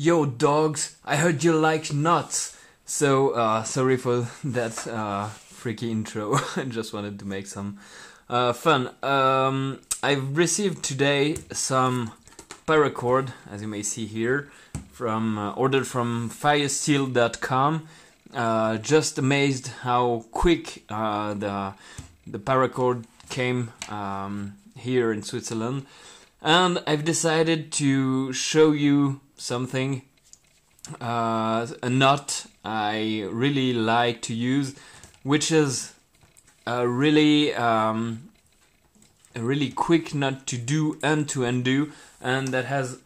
Yo dogs, I heard you like nuts. So sorry for that freaky intro. I just wanted to make some fun. I've received today some paracord, as you may see here, from ordered from firesteel.com. Just amazed how quick the paracord came here in Switzerland, and I've decided to show you something, a knot I really like to use, which is a really quick knot to do and to undo, and that has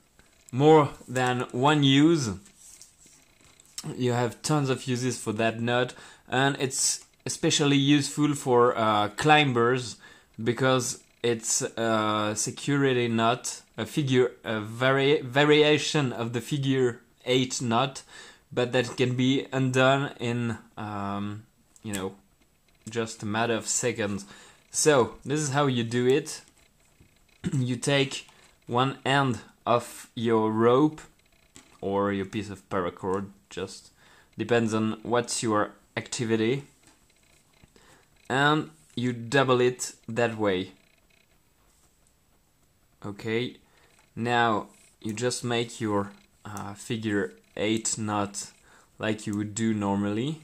more than one use. You have tons of uses for that knot, and it's especially useful for climbers because it's a security knot, a variation of the figure 8 knot, but that can be undone in just a matter of seconds. So this is how you do it. You take one end of your rope or your piece of paracord, just depends on what's your activity, and you double it that way. Okay, now you just make your figure 8 knot like you would do normally.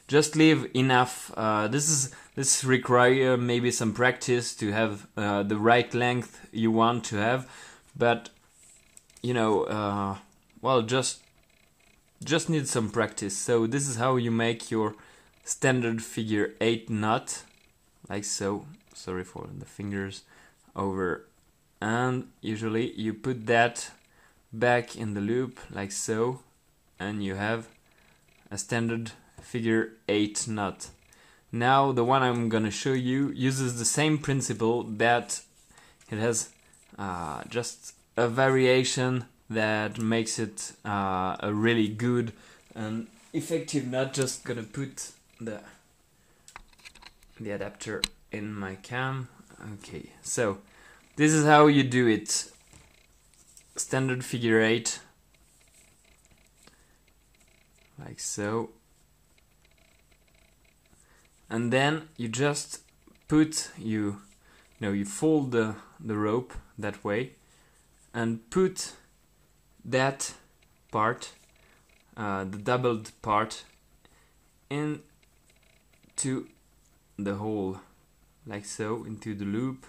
Just leave enough. This requires maybe some practice to have the right length you want to have, but just need some practice. So this is how you make your standard figure 8 knot, like so. Sorry for the fingers over. And usually you put that back in the loop like so, and you have a standard figure 8 knot. Now the one I'm gonna show you uses the same principle, that it has just a variation that makes it a really good and effective knot. Just gonna put the adapter in my cam. Okay, so this is how you do it. Standard figure 8, like so, and then you just put you fold the rope that way and put that part, the doubled part, into the hole, like so, into the loop,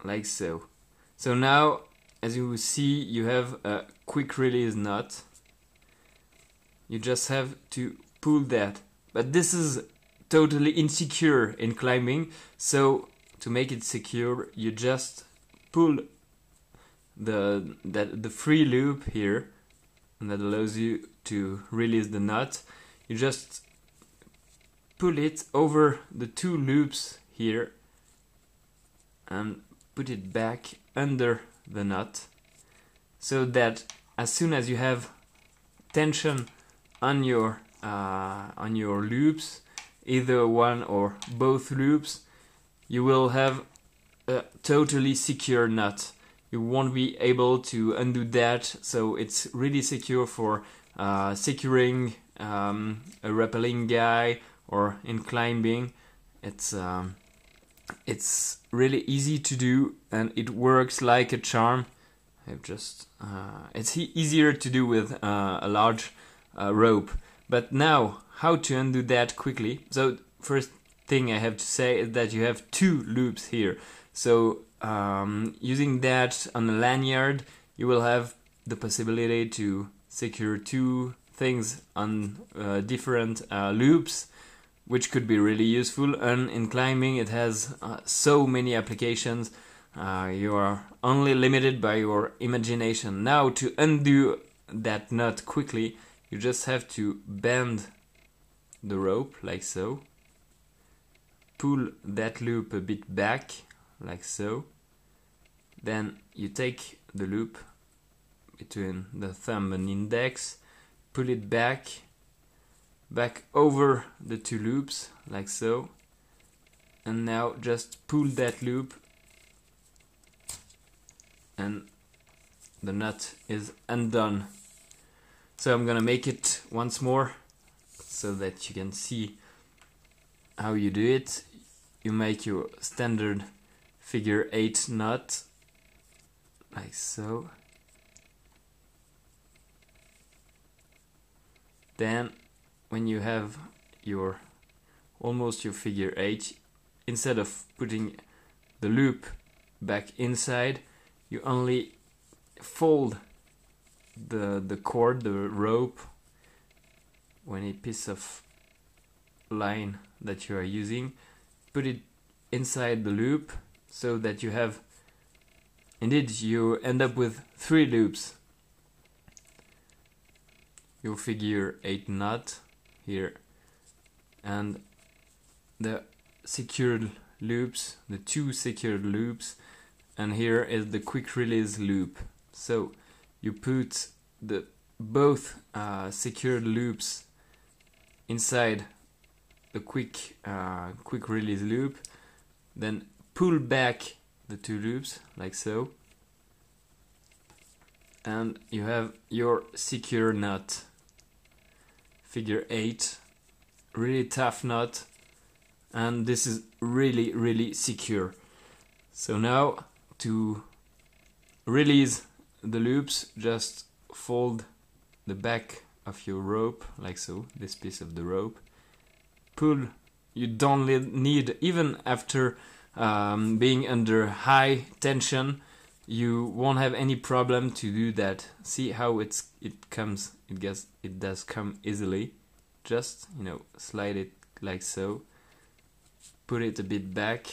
like so. So now, as you will see, you have a quick release knot. You just have to pull that, but this is totally insecure in climbing, so to make it secure you just pull the free loop here, and that allows you to release the knot. You just pull it over the two loops here and put it back under the knot, so that as soon as you have tension on your loops, either one or both loops, you will have a totally secure knot. You won't be able to undo that, so it's really secure for securing a rappelling guy or in climbing. It's really easy to do, and it works like a charm. It's easier to do with a large rope. But now, how to undo that quickly? So first thing I have to say is that you have two loops here. So using that on a lanyard, you will have the possibility to secure two things on different loops, which could be really useful. And in climbing it has so many applications. You are only limited by your imagination. Now, to undo that knot quickly, you just have to bend the rope like so, pull that loop a bit back like so, then you take the loop between the thumb and index, pull it back over the two loops like so, and now just pull that loop and the nut is undone. So I'm gonna make it once more so that you can see how you do it. You make your standard figure 8 knot like so. Then when you have your almost your figure 8, instead of putting the loop back inside, you only fold the cord, the rope, when a piece of line that you are using, put it inside the loop so that you have, indeed you end up with 3 loops. Your figure 8 knot here and the secured loops, the 2 secured loops, and here is the quick release loop. So you put the both secured loops inside the quick release loop, then pull back the 2 loops like so, and you have your secure knot, figure 8, really tough knot, and this is really secure. So now to release the loops, just fold the back of your rope like so, this piece of the rope, pull. You don't need, even after being under high tension, you won't have any problem to do that. See how it does come easily. Just, you know, slide it like so, put it a bit back,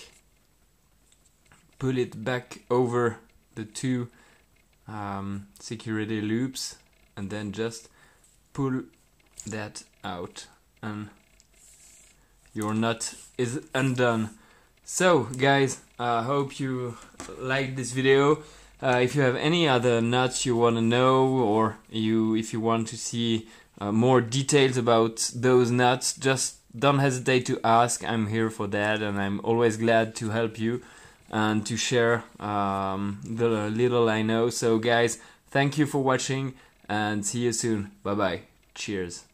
pull it back over the 2 security loops, and then just pull that out and your nut is undone. So guys, I hope you liked this video. If you have any other nuts you want to know, or if you want to see more details about those nuts, just don't hesitate to ask. I'm here for that, and I'm always glad to help you and to share the little I know. So guys, thank you for watching and see you soon. Bye bye. Cheers.